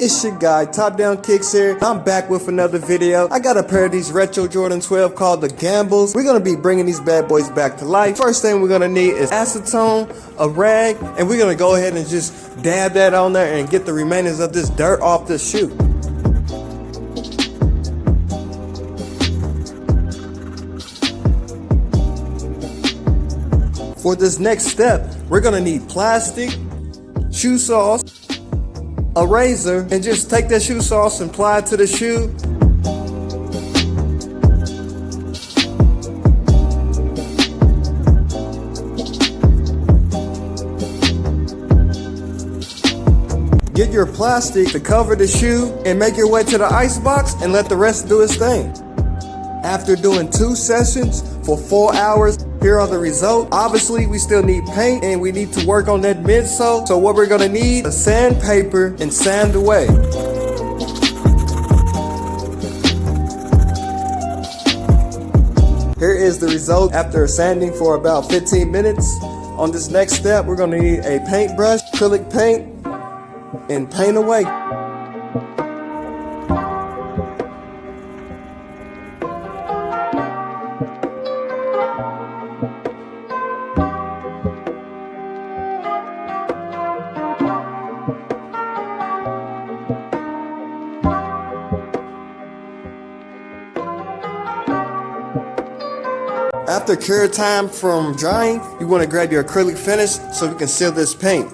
It's your guy, Top Down Kicks here. I'm back with another video. I got a pair of these retro Jordan 12 called the Gambles. We're gonna be bringing these bad boys back to life. First thing we're gonna need is acetone, a rag, and we're gonna go ahead and just dab that on there and get the remainders of this dirt off the shoe. For this next step, we're gonna need plastic, shoe sauce, a razor, and just take that shoe sauce and apply it to the shoe. Get your plastic to cover the shoe and make your way to the ice box and let the rest do its thing. After doing 2 sessions for 4 hours, here are the results. Obviously, we still need paint and we need to work on that midsole. So what we're gonna need is sandpaper and sand away. Here is the result after sanding for about 15 minutes. On this next step, we're gonna need a paintbrush, acrylic paint, and paint away. After cure time from drying, you want to grab your acrylic finish so you can seal this paint.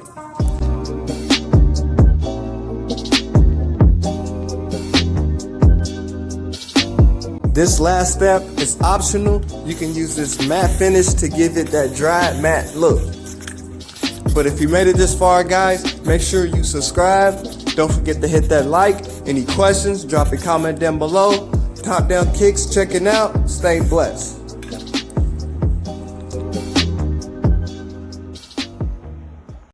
This last step is optional. You can use this matte finish to give it that dry matte look. But if you made it this far, guys, make sure you subscribe. Don't forget to hit that like. Any questions, drop a comment down below. Top Down Kicks checking out. Stay blessed.